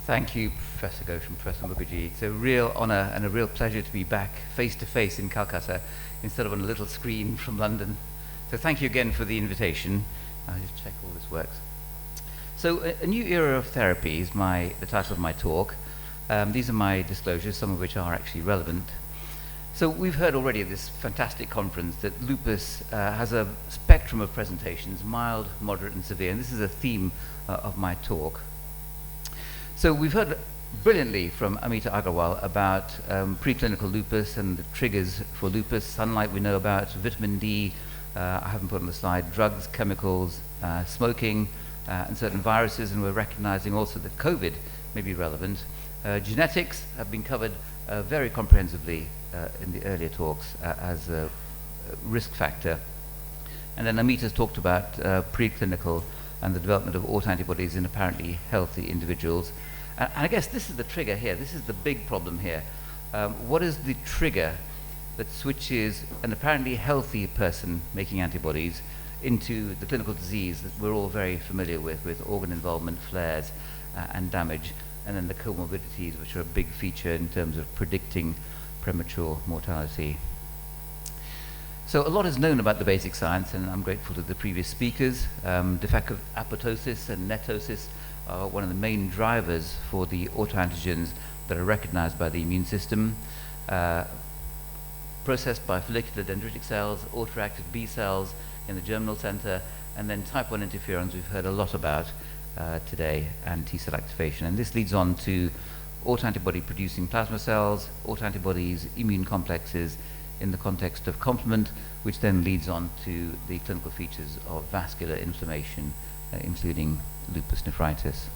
Thank you, Professor Ghosh and Professor Mukherjee. It's a real honor and a real pleasure to be back face-to-face in Calcutta instead of on a little screen from London. So thank you again for the invitation. I'll just check all this works. So a new era of therapy is the title of my talk. These are my disclosures, some of which are actually relevant. So we've heard already at this fantastic conference that lupus has a spectrum of presentations, mild, moderate, and severe, and this is a theme of my talk. So we've heard brilliantly from Amita Agarwal about preclinical lupus and the triggers for lupus. Sunlight we know about, vitamin D, I haven't put on the slide, drugs, chemicals, smoking, and certain viruses, and we're recognizing also that COVID may be relevant. Genetics have been covered very comprehensively in the earlier talks as a risk factor. And then Amita's talked about preclinical and the development of autoantibodies in apparently healthy individuals. And I guess this is the trigger here. This is the big problem here. What is the trigger that switches an apparently healthy person making antibodies into the clinical disease that we're all very familiar with organ involvement, flares, and damage, and then the comorbidities, which are a big feature in terms of predicting premature mortality. So a lot is known about the basic science, and I'm grateful to the previous speakers. Defective apoptosis and netosis are one of the main drivers for the autoantigens that are recognized by the immune system. Processed by follicular dendritic cells, autoreactive B cells in the germinal center, and then type 1 interferons we've heard a lot about today, and T-cell activation. And this leads on to autoantibody producing plasma cells, autoantibodies, immune complexes in the context of complement, which then leads on to the clinical features of vascular inflammation, including lupus nephritis.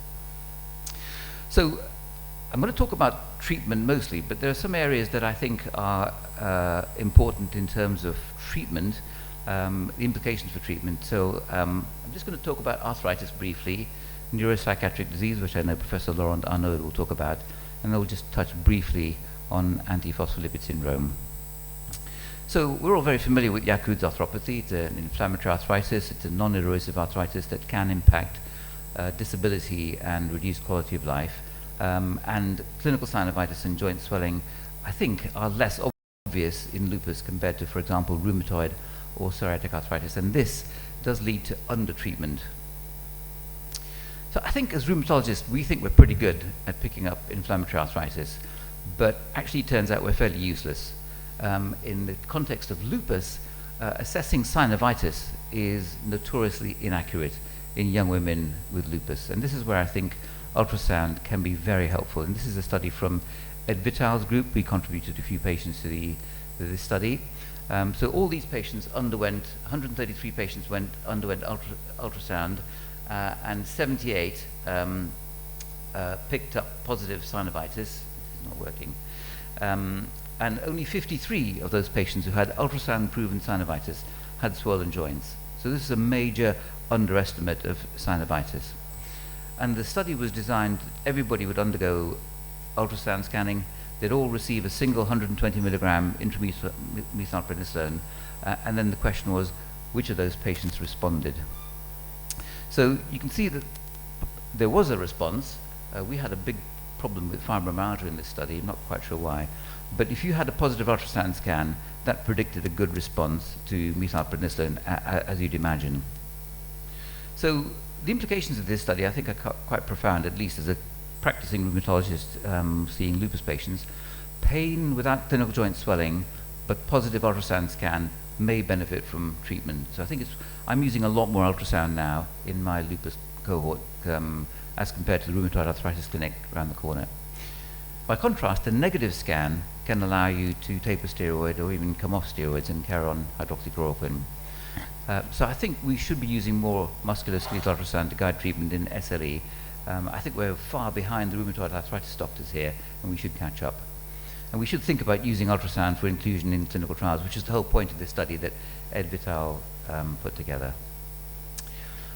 So I'm going to talk about treatment mostly, but there are some areas that I think are important in terms of treatment, the implications for treatment. So I'm just going to talk about arthritis briefly, neuropsychiatric disease, which I know Professor Laurent Arnaud will talk about, and I'll just touch briefly on antiphospholipid syndrome. So we're all very familiar with Yakut's arthropathy. It's an inflammatory arthritis. It's a non-erosive arthritis that can impact disability and reduce quality of life. And clinical synovitis and joint swelling, I think, are less obvious in lupus compared to, for example, rheumatoid or psoriatic arthritis. And this does lead to undertreatment. So I think as rheumatologists, we think we're pretty good at picking up inflammatory arthritis, but actually it turns out we're fairly useless. In the context of lupus, assessing synovitis is notoriously inaccurate in young women with lupus. And this is where I think ultrasound can be very helpful. And this is a study from Ed Vital's group. We contributed a few patients to this study. So all these patients underwent, 133 patients underwent ultrasound, and 78 picked up positive synovitis. This is not working. And only 53 of those patients who had ultrasound-proven synovitis had swollen joints. So this is a major underestimate of synovitis. And the study was designed that everybody would undergo ultrasound scanning. They'd all receive a single 120 milligram intramethylprednisolone, and then the question was, which of those patients responded? So you can see that there was a response. We had a big problem with fibromyalgia in this study, I'm not quite sure why. But if you had a positive ultrasound scan, that predicted a good response to methylprednisolone, as you'd imagine. So the implications of this study, I think, are quite profound, at least as a practicing rheumatologist seeing lupus patients. Pain without clinical joint swelling, but positive ultrasound scan may benefit from treatment. So I think I'm using a lot more ultrasound now in my lupus cohort as compared to the rheumatoid arthritis clinic around the corner. By contrast, a negative scan can allow you to taper steroid or even come off steroids and carry on hydroxychloroquine. So I think we should be using more musculoskeletal ultrasound to guide treatment in SLE. I think we're far behind the rheumatoid arthritis doctors here, and we should catch up. And we should think about using ultrasound for inclusion in clinical trials, which is the whole point of this study that Ed Vital put together.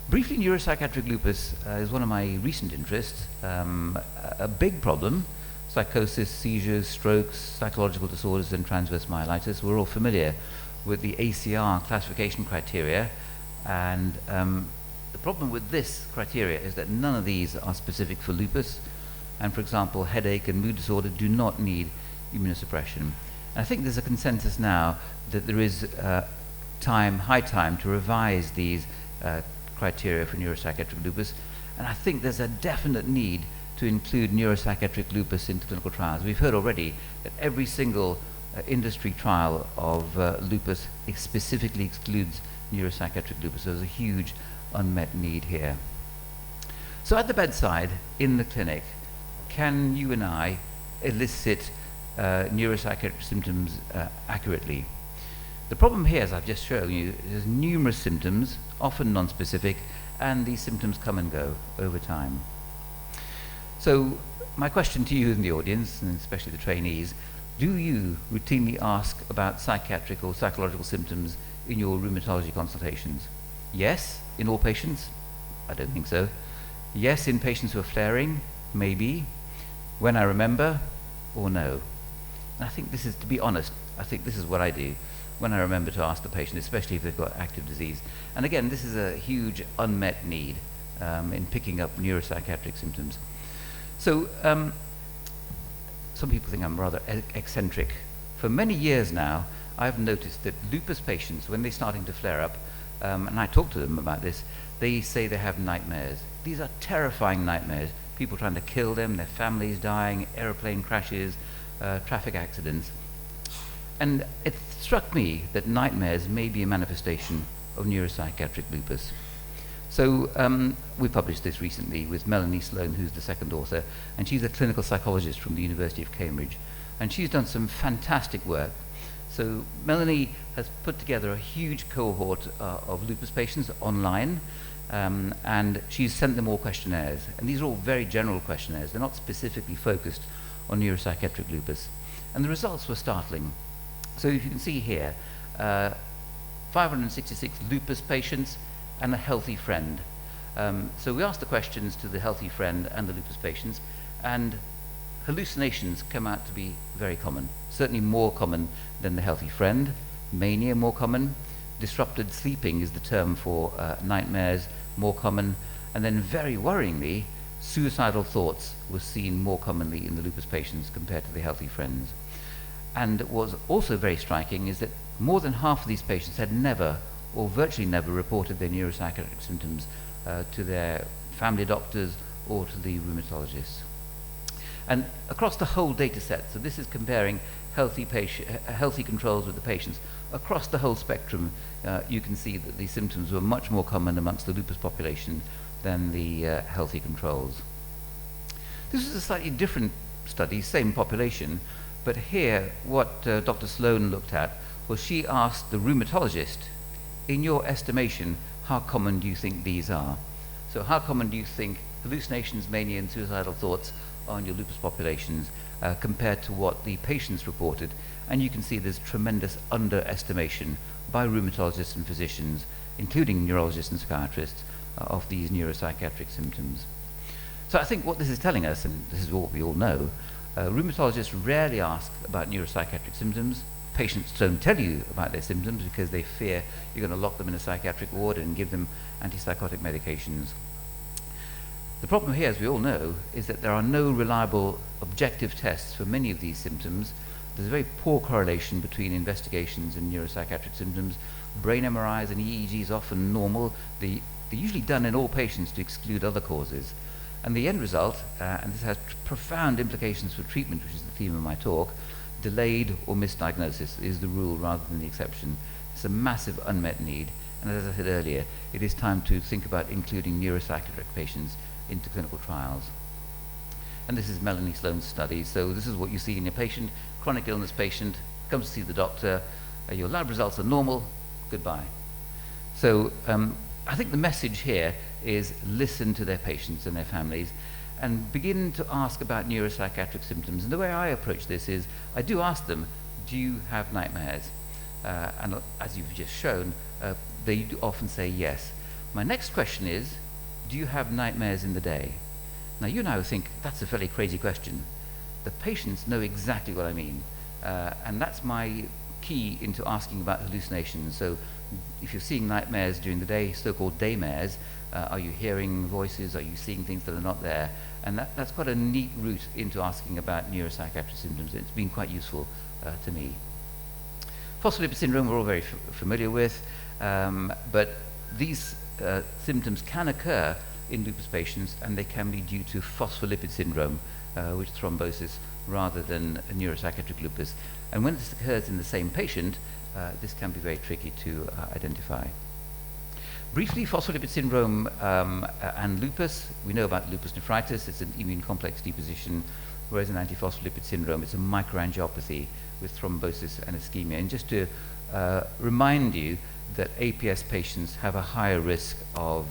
Briefly, neuropsychiatric lupus is one of my recent interests. A big problem, psychosis, seizures, strokes, psychological disorders, and transverse myelitis. We're all familiar with the ACR classification criteria, and the problem with this criteria is that none of these are specific for lupus. and, for example, headache and mood disorder do not need immunosuppression. And I think there's a consensus now that there is high time to revise these criteria for neuropsychiatric lupus, and I think there's a definite need to include neuropsychiatric lupus into clinical trials. We've heard already that every single industry trial of lupus specifically excludes neuropsychiatric lupus. So there's a huge unmet need here. So at the bedside, in the clinic, can you and I elicit neuropsychiatric symptoms accurately? The problem here, as I've just shown you, is numerous symptoms, often non-specific, and these symptoms come and go over time. So my question to you in the audience, and especially the trainees, do you routinely ask about psychiatric or psychological symptoms in your rheumatology consultations? Yes, in all patients? I don't think so. Yes, in patients who are flaring? Maybe. When I remember? Or no? And I think this is, to be honest, I think this is what I do when I remember to ask the patient, especially if they've got active disease. And again, this is a huge unmet need in picking up neuropsychiatric symptoms. So some people think I'm rather eccentric. For many years now, I've noticed that lupus patients, when they're starting to flare up, and I talk to them about this, they say they have nightmares. These are terrifying nightmares. People trying to kill them, their families dying, airplane crashes, traffic accidents. And it struck me that nightmares may be a manifestation of neuropsychiatric lupus. So we published this recently with Melanie Sloan, who's the second author, and she's a clinical psychologist from the University of Cambridge. And she's done some fantastic work. So Melanie has put together a huge cohort of lupus patients online, and she's sent them all questionnaires. And these are all very general questionnaires. They're not specifically focused on neuropsychiatric lupus. And the results were startling. So if you can see here, 566 lupus patients and a healthy friend. So we asked the questions to the healthy friend and the lupus patients, and hallucinations come out to be very common, certainly more common than the healthy friend. Mania more common. Disrupted sleeping is the term for nightmares, more common. And then very worryingly, suicidal thoughts were seen more commonly in the lupus patients compared to the healthy friends. And what was also very striking is that more than half of these patients had never or virtually never reported their neuropsychiatric symptoms to their family doctors or to the rheumatologists. And across the whole data set, so this is comparing healthy controls with the patients, across the whole spectrum, you can see that these symptoms were much more common amongst the lupus population than the healthy controls. This is a slightly different study, same population, but here what Dr. Sloan looked at was she asked the rheumatologist, in your estimation, how common do you think these are? So how common do you think hallucinations, mania, and suicidal thoughts are in your lupus populations compared to what the patients reported? And you can see there's tremendous underestimation by rheumatologists and physicians, including neurologists and psychiatrists, of these neuropsychiatric symptoms. So I think what this is telling us, and this is what we all know, rheumatologists rarely ask about neuropsychiatric symptoms. Patients don't tell you about their symptoms because they fear you're going to lock them in a psychiatric ward and give them antipsychotic medications. The problem here, as we all know, is that there are no reliable objective tests for many of these symptoms. There's a very poor correlation between investigations and neuropsychiatric symptoms. Brain MRIs and EEGs often normal. They're usually done in all patients to exclude other causes. And the end result, and this has profound implications for treatment, which is the theme of my talk, delayed or misdiagnosis is the rule rather than the exception. It's a massive unmet need, and as I said earlier, it is time to think about including neuropsychiatric patients into clinical trials. And this is Melanie Sloan's study. So this is what you see in your patient, chronic illness patient, comes to see the doctor, your lab results are normal, goodbye. So I think the message here is listen to their patients and their families and begin to ask about neuropsychiatric symptoms. And the way I approach this is I do ask them, do you have nightmares? And as you've just shown, they do often say yes. My next question is, do you have nightmares in the day? Now you now think that's a fairly crazy question. The patients know exactly what I mean. And that's my key into asking about hallucinations. So if you're seeing nightmares during the day, so-called daymares, are you hearing voices? Are you seeing things that are not there? And that's quite a neat route into asking about neuropsychiatric symptoms. It's been quite useful to me. Phospholipid syndrome we're all very familiar with, but these symptoms can occur in lupus patients, and they can be due to phospholipid syndrome, which is thrombosis, rather than a neuropsychiatric lupus. And when this occurs in the same patient, this can be very tricky to identify. Briefly, phospholipid syndrome and lupus. We know about lupus nephritis. It's an immune complex deposition, whereas in antiphospholipid syndrome, it's a microangiopathy with thrombosis and ischemia. And just to remind you that APS patients have a higher risk of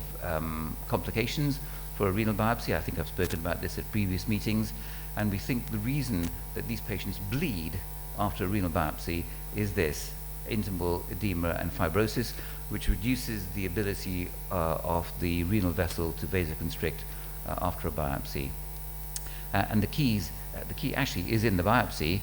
complications for a renal biopsy. I think I've spoken about this at previous meetings. And we think the reason that these patients bleed after a renal biopsy is this: intimal edema and fibrosis, which reduces the ability of the renal vessel to vasoconstrict after a biopsy. And the key actually is in the biopsy.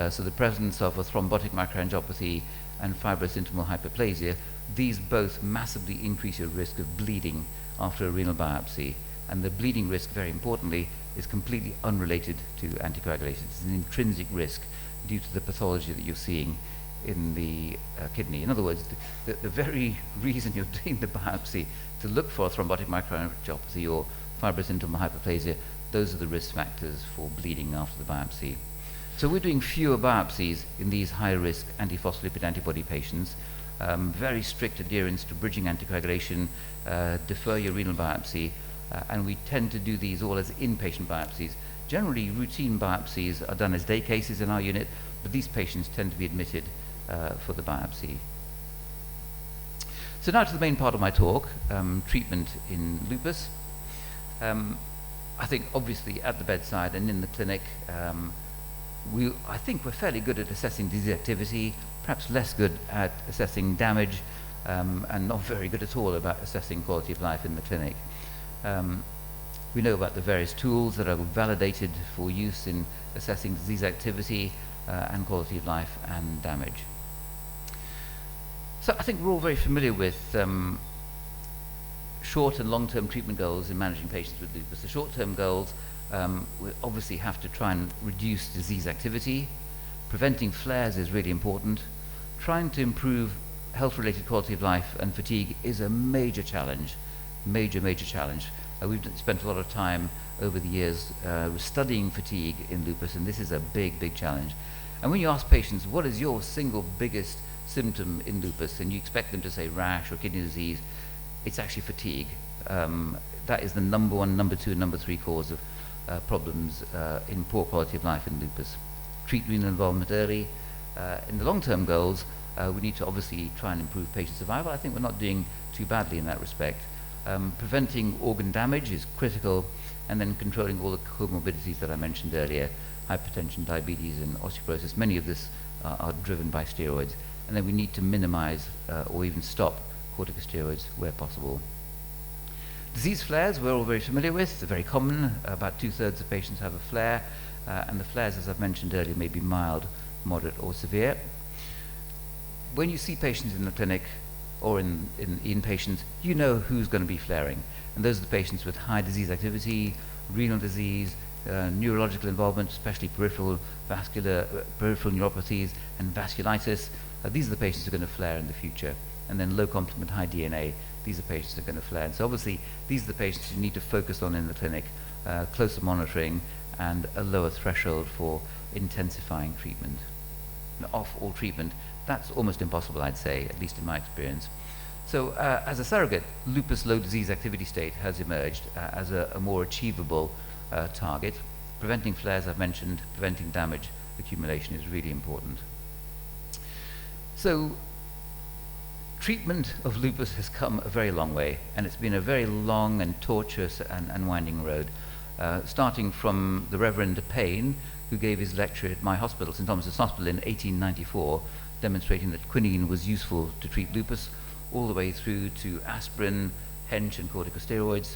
So the presence of a thrombotic microangiopathy and fibrous intimal hyperplasia, these both massively increase your risk of bleeding after a renal biopsy. And the bleeding risk, very importantly, is completely unrelated to anticoagulation. It's an intrinsic risk due to the pathology that you're seeing in the kidney. In other words, the very reason you're doing the biopsy to look for a thrombotic microangiopathy or fibrous intimal hyperplasia, those are the risk factors for bleeding after the biopsy. So we're doing fewer biopsies in these high-risk antiphospholipid antibody patients. Very strict adherence to bridging anticoagulation, defer your renal biopsy, and we tend to do these all as inpatient biopsies. Generally, routine biopsies are done as day cases in our unit, but these patients tend to be admitted for the biopsy. So now to the main part of my talk, treatment in lupus. I think obviously at the bedside and in the clinic, I think we're fairly good at assessing disease activity, perhaps less good at assessing damage, and not very good at all about assessing quality of life in the clinic. We know about the various tools that are validated for use in assessing disease activity and quality of life and damage. So I think we're all very familiar with short and long-term treatment goals in managing patients with lupus. The short-term goals, we obviously have to try and reduce disease activity. Preventing flares is really important. Trying to improve health-related quality of life and fatigue is a major challenge, major challenge. We've spent a lot of time over the years studying fatigue in lupus, and this is a big challenge. And when you ask patients, what is your single biggest symptom in lupus, and you expect them to say rash or kidney disease, it's actually fatigue. That is the number one, number two, and number three cause of problems in poor quality of life in lupus. Treat renal involvement early. In the long-term goals, we need to obviously try and improve patient survival. I think we're not doing too badly in that respect. Preventing organ damage is critical, and then controlling all the comorbidities that I mentioned earlier: hypertension, diabetes, and osteoporosis. Many of this are driven by steroids, and then we need to minimize or even stop corticosteroids where possible. Disease flares we're all very familiar with. They're very common. About 2/3 of patients have a flare, and the flares, as I've mentioned earlier, may be mild, moderate, or severe. When you see patients in the clinic or in inpatients, you know who's going to be flaring. And those are the patients with high disease activity, renal disease, neurological involvement, especially peripheral neuropathies and vasculitis. These are the patients who are going to flare in the future. And then low complement, high DNA, these are patients that are going to flare. And so obviously, these are the patients you need to focus on in the clinic, closer monitoring, and a lower threshold for intensifying treatment. Off all treatment, that's almost impossible, I'd say, at least in my experience. So as a surrogate, lupus low disease activity state has emerged as a more achievable target. Preventing flares, I've mentioned. Preventing damage accumulation is really important. So treatment of lupus has come a very long way, and it's been a very long and tortuous and winding road. Starting from the Reverend Payne, who gave his lecture at my hospital, St. Thomas's Hospital, in 1894, demonstrating that quinine was useful to treat lupus, all the way through to aspirin, hench and corticosteroids,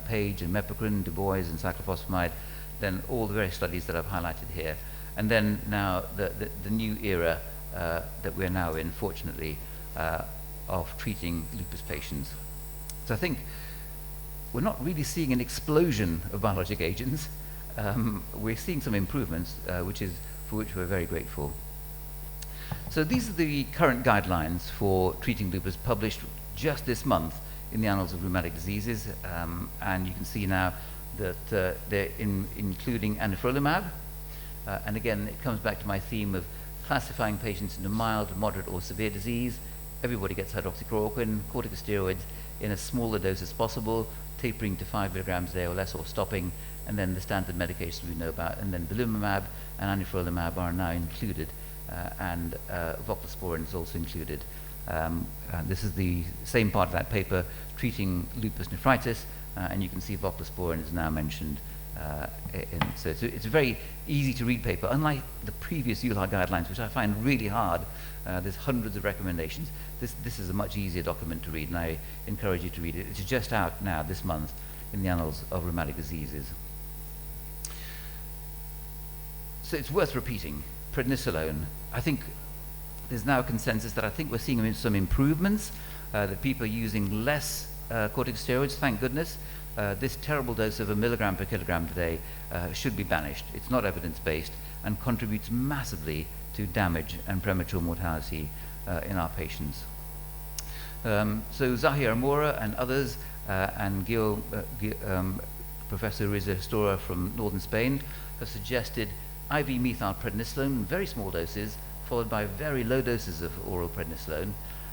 Page and mepocrine, Du Bois and cyclophosphamide, then all the various studies that I've highlighted here. And then now the new era that we're now in, fortunately, of treating lupus patients. So I think we're not really seeing an explosion of biologic agents. We're seeing some improvements, for which we're very grateful. So these are the current guidelines for treating lupus, published just this month in the Annals of Rheumatic Diseases, and you can see now that they're including anifrolumab, and again it comes back to my theme of classifying patients into mild, moderate or severe disease. Everybody gets hydroxychloroquine, corticosteroids in as small a dose as possible, tapering to 5 milligrams a day or less, or stopping, and then the standard medications we know about, and then belimumab and anifrolumab are now included, and voclosporin is also included. This is the same part of that paper treating lupus nephritis, and you can see voclosporin is now mentioned. So it's a very easy to read paper, unlike the previous EULAR guidelines, which I find really hard. There's hundreds of recommendations. This is a much easier document to read, and I encourage you to read it. It's just out now this month in the Annals of Rheumatic Diseases. So it's worth repeating. Prednisolone, I think there's now a consensus that I think we're seeing some improvements, that people are using less corticosteroids, thank goodness. This terrible dose of 1 milligram per kilogram today should be banished. It's not evidence-based and contributes massively to damage and premature mortality in our patients. So Zahir Amora and others, and Professor Riza Stora from northern Spain, have suggested IV methylprednisolone in very small doses, followed by very low doses of oral prednisolone,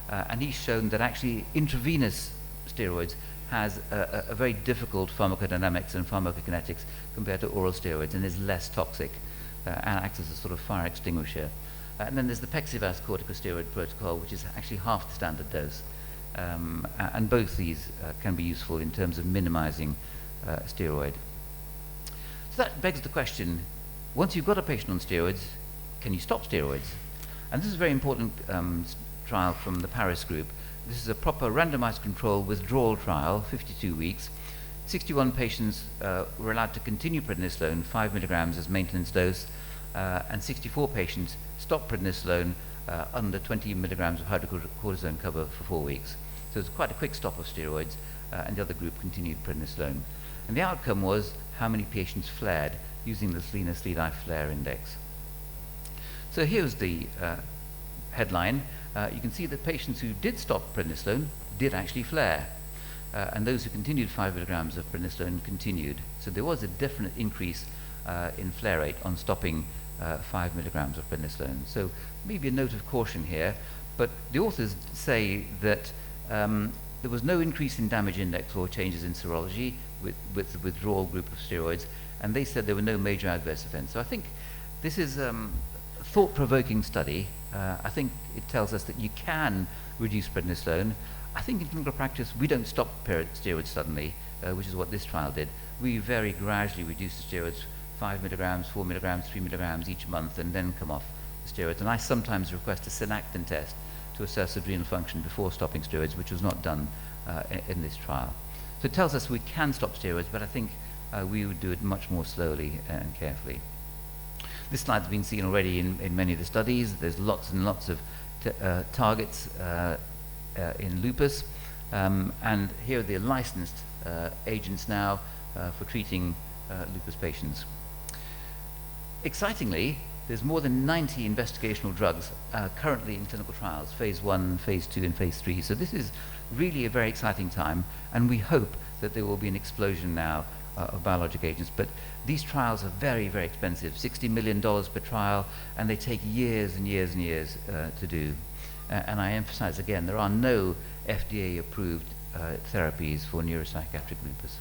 and he's shown that actually intravenous steroids has a very difficult pharmacodynamics and pharmacokinetics compared to oral steroids, and is less toxic and acts as a sort of fire extinguisher. And then there's the Pexivas corticosteroid protocol, which is actually half the standard dose. And both these can be useful in terms of minimizing steroid. So that begs the question, once you've got a patient on steroids, can you stop steroids? And this is a very important trial from the Paris group. This is a proper randomized control withdrawal trial, 52 weeks. 61 patients were allowed to continue prednisolone, 5 milligrams as maintenance dose, and 64 patients stopped prednisolone under 20 milligrams of hydrocortisone cover for 4 weeks. So it's quite a quick stop of steroids, and the other group continued prednisolone. And the outcome was how many patients flared using the SLEDAI flare index. So here's the headline. You can see that patients who did stop prednisolone did actually flare, and those who continued 5 milligrams of prednisolone continued. So there was a definite increase in flare rate on stopping 5 milligrams of prednisolone. So maybe a note of caution here, but the authors say that there was no increase in damage index or changes in serology with the withdrawal group of steroids, and they said there were no major adverse events. So I think this is a thought-provoking study. I think it tells us that you can reduce prednisolone. I think in clinical practice we don't stop steroids suddenly, which is what this trial did. We very gradually reduce the steroids, 5 milligrams, 4 milligrams, 3 milligrams each month, and then come off the steroids. And I sometimes request a synactin test to assess adrenal function before stopping steroids, which was not done in this trial. So it tells us we can stop steroids, but I think we would do it much more slowly and carefully. This slide's been seen already in many of the studies. There's lots and lots of targets in lupus, and here are the licensed agents now for treating lupus patients. Excitingly, there's more than 90 investigational drugs currently in clinical trials, phase 1, phase 2, and phase 3. So this is really a very exciting time, and we hope that there will be an explosion now of biologic agents. But these trials are very, very expensive, $60 million per trial, and they take years and years and years to do. And I emphasize again, there are no FDA-approved therapies for neuropsychiatric lupus.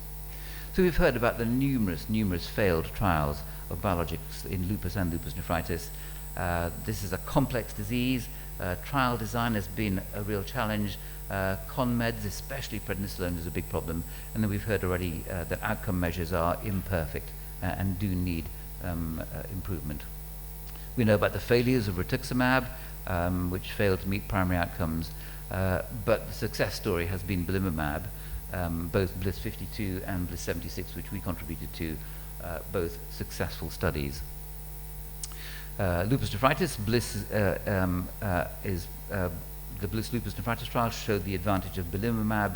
So we've heard about the numerous failed trials of biologics in lupus and lupus nephritis. This is a complex disease. Trial design has been a real challenge. Con-meds, especially prednisolone, is a big problem. And then we've heard already that outcome measures are imperfect and do need improvement. We know about the failures of rituximab, which failed to meet primary outcomes. But the success story has been belimumab, both BLISS 52 and BLISS 76, which we contributed to, both successful studies. Lupus nephritis, BLISS is The Bliss lupus nephritis trial showed the advantage of belimumab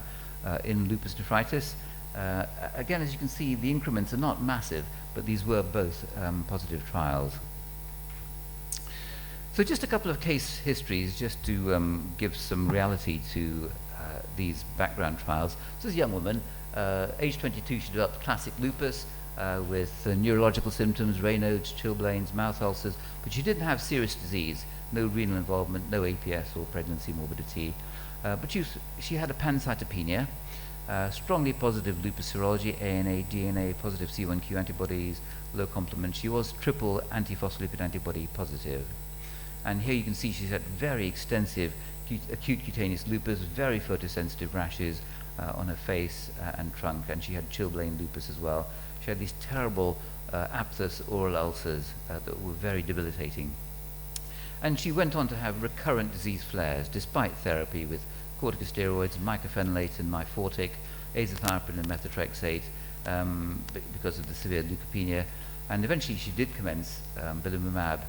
in lupus nephritis. Again, as you can see, the increments are not massive, but these were both positive trials. So just a couple of case histories just to give some reality to these background trials. So this young woman, age 22, she developed classic lupus with neurological symptoms, Raynaud's, chilblains, mouth ulcers, but she didn't have serious disease, no renal involvement, no APS or pregnancy morbidity. But she had a pancytopenia, strongly positive lupus serology, ANA, DNA, positive C1q antibodies, low complement. She was triple antiphospholipid antibody positive. And here you can see she's had very extensive acute cutaneous lupus, very photosensitive rashes on her face and trunk, and she had chilblain lupus as well. She had these terrible aphthous oral ulcers that were very debilitating. And she went on to have recurrent disease flares despite therapy with corticosteroids, mycophenolate and myfortic, azathioprine and methotrexate because of the severe leukopenia. And eventually she did commence belimumab.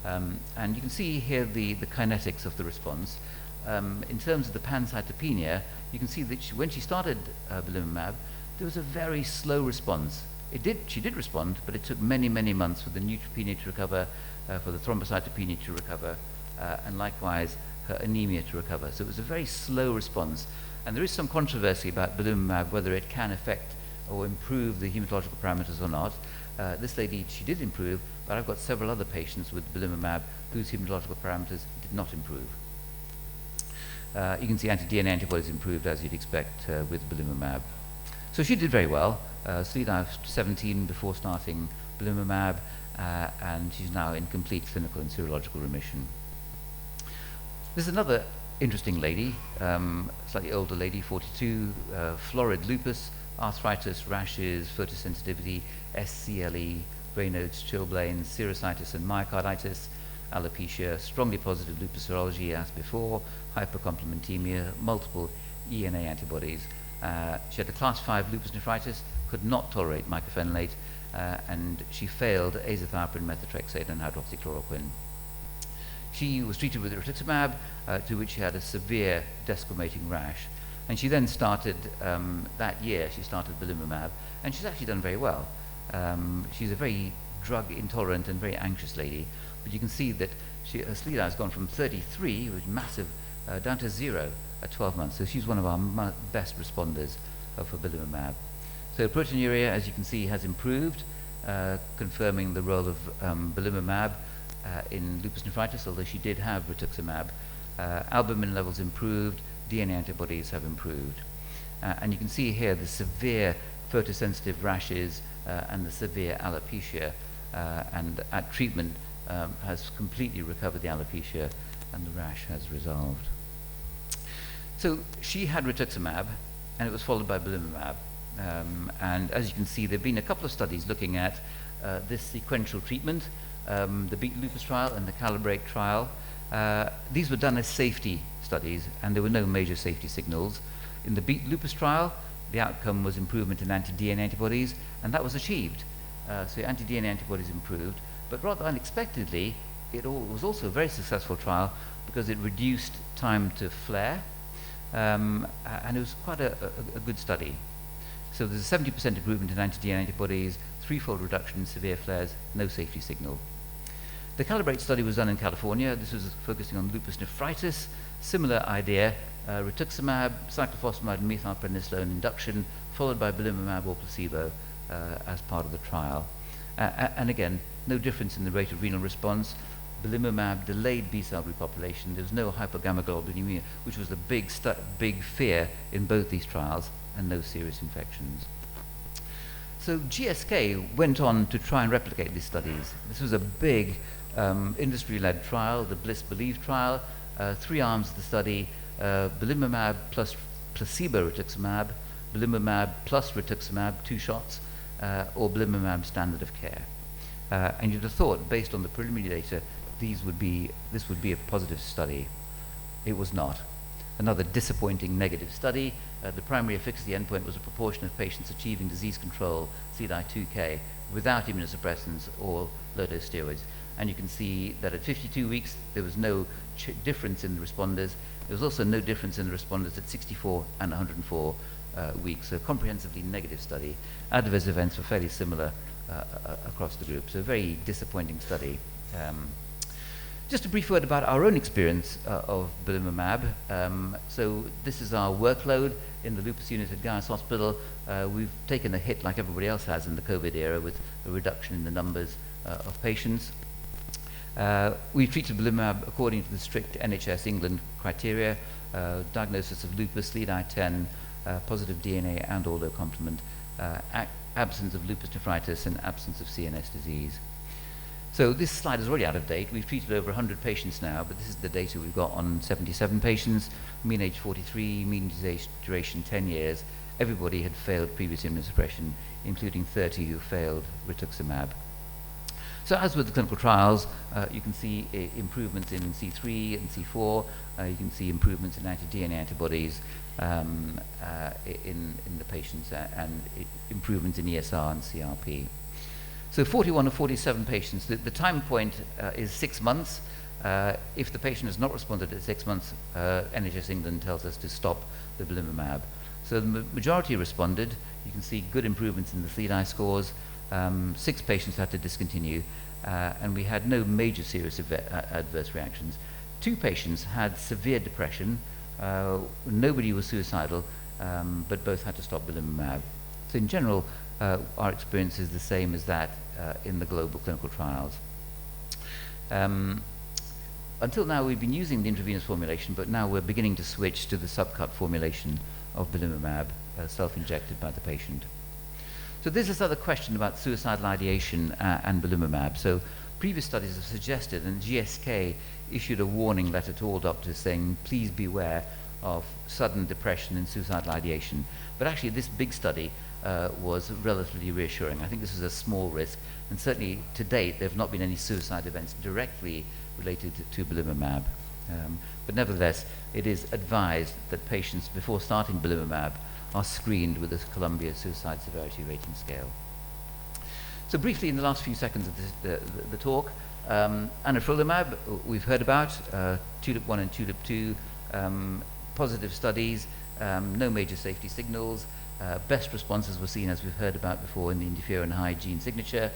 And you can see here the kinetics of the response. In terms of the pancytopenia, you can see that when she started belimumab, there was a very slow response. She did respond, but it took many, many months for the neutropenia to recover, for the thrombocytopenia to recover, and likewise her anemia to recover. So it was a very slow response. And there is some controversy about belimumab, whether it can affect or improve the hematological parameters or not. This lady, she did improve, but I've got several other patients with belimumab whose hematological parameters did not improve. You can see anti-DNA antibodies improved as you'd expect with belimumab. So she did very well. Slida was 17 before starting belimumab, and she's now in complete clinical and serological remission. There's another interesting lady, slightly older lady, 42, florid lupus, arthritis, rashes, photosensitivity, SCLE, Raynaud's, chilblains, serositis and myocarditis, alopecia, strongly positive lupus serology as before, hypercomplementemia, multiple ENA antibodies. She had a class 5 lupus nephritis, could not tolerate mycophenolate, and she failed azathioprine, methotrexate and hydroxychloroquine. She was treated with rituximab, to which she had a severe desquamating rash. And she then started, that year, she started belimumab, and she's actually done very well. She's a very drug intolerant and very anxious lady, but you can see that her SLEDAI has gone from 33, which was massive, down to 0 at 12 months. So she's one of our best responders for belimumab. So proteinuria, as you can see, has improved, confirming the role of belimumab in lupus nephritis, although she did have rituximab. Albumin levels improved, DNA antibodies have improved. And you can see here the severe photosensitive rashes and the severe alopecia, and at treatment has completely recovered the alopecia and the rash has resolved. So she had rituximab and it was followed by belimumab. And as you can see, there have been a couple of studies looking at this sequential treatment, the Beat Lupus trial and the Calibrate trial. These were done as safety studies and there were no major safety signals. In the Beat Lupus trial, the outcome was improvement in anti-DNA antibodies, and that was achieved. So anti-DNA antibodies improved, but rather unexpectedly, it was also a very successful trial because it reduced time to flare, and it was quite a good study. So there's a 70% improvement in anti-DNA antibodies, threefold reduction in severe flares, no safety signal. The Calibrate study was done in California. This was focusing on lupus nephritis. Similar idea, rituximab, cyclophosphamide, and methylprednisolone induction, followed by belimumab or placebo as part of the trial. And again, no difference in the rate of renal response. Belimumab delayed B-cell repopulation. There was no hypogammaglobulinemia, which was the big fear in both these trials, and no serious infections. So GSK went on to try and replicate these studies. This was a big industry-led trial, the Bliss Believe trial, 3 arms of the study, belimumab plus placebo rituximab, belimumab plus rituximab, 2 shots, or belimumab standard of care. And you'd have thought, based on the preliminary data, this would be a positive study. It was not. Another disappointing negative study. The primary efficacy endpoint was a proportion of patients achieving disease control, CDI-2K, without immunosuppressants or low-dose steroids. and you can see that at 52 weeks there was no difference in the responders. There was also no difference in the responders at 64 and 104 weeks, so a comprehensively negative study. Adverse events were fairly similar across the group, so a very disappointing study. Just a brief word about our own experience of belimumab. So this is our workload in the lupus unit at Guy's Hospital. We've taken a hit like everybody else has in the COVID era with a reduction in the numbers of patients. We treated belimumab according to the strict NHS England criteria, diagnosis of lupus, SLEDI-10, positive DNA and or low complement, absence of lupus nephritis and absence of CNS disease. So this slide is already out of date. We've treated over 100 patients now, but this is the data we've got on 77 patients, mean age 43, mean disease duration 10 years. Everybody had failed previous immunosuppression, including 30 who failed rituximab. So as with the clinical trials, you can see improvements in C3 and C4. You can see improvements in anti-DNA antibodies in the patients and improvements in ESR and CRP. So 41 of 47 patients, the time point is 6 months. If the patient has not responded at 6 months, NHS England tells us to stop the belimumab. So the majority responded. You can see good improvements in the SLEDI scores. 6 patients had to discontinue, and we had no major serious adverse reactions. 2 patients had severe depression. Nobody was suicidal, but both had to stop belimumab. So in general, our experience is the same as that in the global clinical trials. Until now, we've been using the intravenous formulation, but now we're beginning to switch to the subcut formulation of belimumab, self-injected by the patient. So there's this other question about suicidal ideation and belimumab. So previous studies have suggested, and GSK issued a warning letter to all doctors saying, please beware of sudden depression and suicidal ideation. But actually, this big study was relatively reassuring. I think this is a small risk, and certainly to date there have not been any suicide events directly related to belimumab. But nevertheless, it is advised that patients before starting belimumab are screened with this Columbia Suicide Severity Rating Scale. So briefly, in the last few seconds of the talk, anifrolumab we've heard about, TULIP-1 and TULIP-2, positive studies, no major safety signals. Best responses were seen, as we've heard about before, in the interferon high gene signature.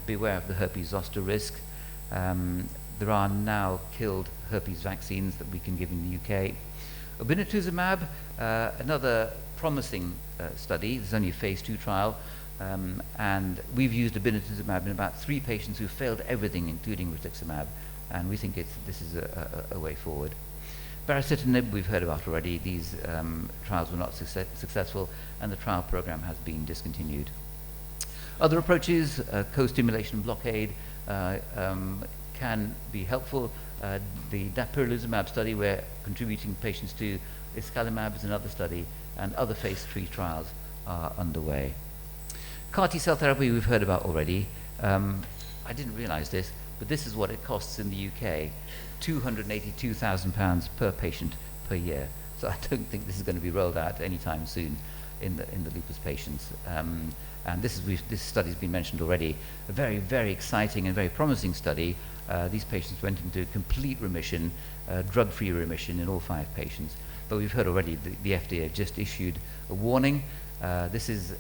Beware of the herpes zoster risk. There are now killed herpes vaccines that we can give in the UK. Obinutuzumab, another promising study. There's only a phase 2 trial, and we've used obinutuzumab in about 3 patients who failed everything, including rituximab, and we think this is a way forward. Baricitinib, we've heard about already. These trials were not successful, and the trial program has been discontinued. Other approaches, co-stimulation blockade, can be helpful. The dapirolizumab study we're contributing patients to, iscalimab is another study, and other phase 3 trials are underway. CAR T-cell therapy we've heard about already. I didn't realize this, but this is what it costs in the UK, £282,000 per patient per year. So I don't think this is going to be rolled out anytime soon in the lupus patients. And this study's been mentioned already. A very, very exciting and very promising study. These patients went into complete remission, drug-free remission in all 5 patients. But we've heard already the FDA just issued a warning. This is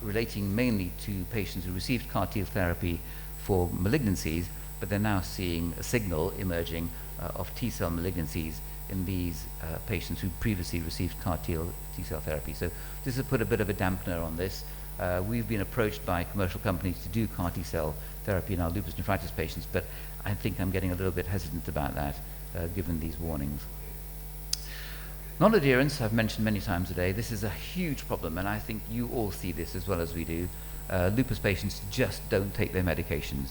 relating mainly to patients who received CAR T therapy for malignancies, but they're now seeing a signal emerging of T-cell malignancies in these patients who previously received CAR T-cell therapy. So this has put a bit of a dampener on this. We've been approached by commercial companies to do CAR T-cell therapy in our lupus nephritis patients, but I think I'm getting a little bit hesitant about that, given these warnings. Non-adherence, I've mentioned many times today. This is a huge problem, and I think you all see this as well as we do. Lupus patients just don't take their medications.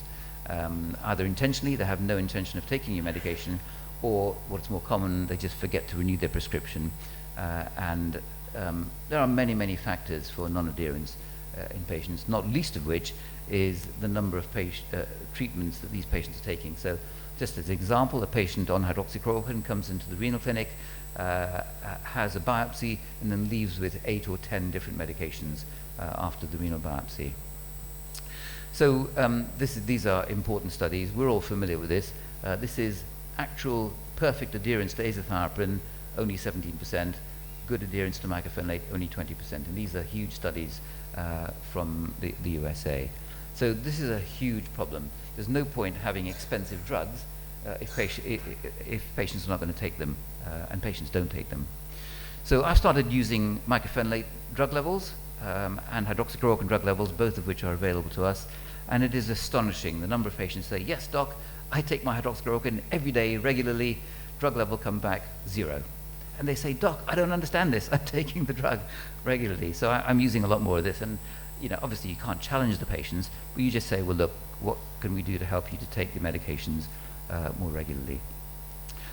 Either intentionally, they have no intention of taking your medication, or what's more common, they just forget to renew their prescription. And there are many, many factors for non-adherence in patients, not least of which is the number of treatments that these patients are taking. So just as an example, a patient on hydroxychloroquine comes into the renal clinic, has a biopsy, and then leaves with 8 or 10 different medications after the renal biopsy. So these are important studies. We're all familiar with this. This is actual perfect adherence to azathioprine, only 17%. Good adherence to mycophenolate, only 20%. And these are huge studies from the USA. So this is a huge problem. There's no point having expensive drugs if patients are not going to take them, and patients don't take them. So I've started using mycophenolate drug levels and hydroxychloroquine drug levels, both of which are available to us. And it is astonishing the number of patients say, yes, doc, I take my hydroxychloroquine every day, regularly, drug level come back 0. And they say, doc, I don't understand this. I'm taking the drug regularly. So I'm using a lot more of this. And obviously you can't challenge the patients, but you just say, well, look, what can we do to help you to take the medications more regularly?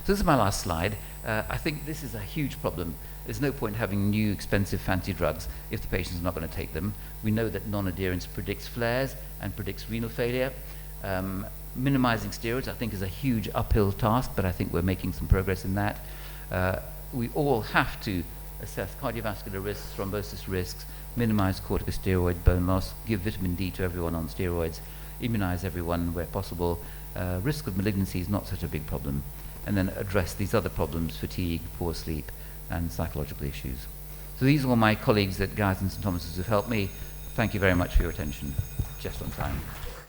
So this is my last slide. I think this is a huge problem. There's no point having new, expensive, fancy drugs if the patient's not going to take them. We know that non-adherence predicts flares and predicts renal failure. Minimizing steroids, I think, is a huge uphill task, but I think we're making some progress in that. We all have to assess cardiovascular risks, thrombosis risks, minimize corticosteroid bone loss, give vitamin D to everyone on steroids, immunize everyone where possible. Risk of malignancy is not such a big problem. And then address these other problems, fatigue, poor sleep, and psychological issues. So these are all my colleagues at Guy's and St Thomas's who've helped me. Thank you very much for your attention. Just on time.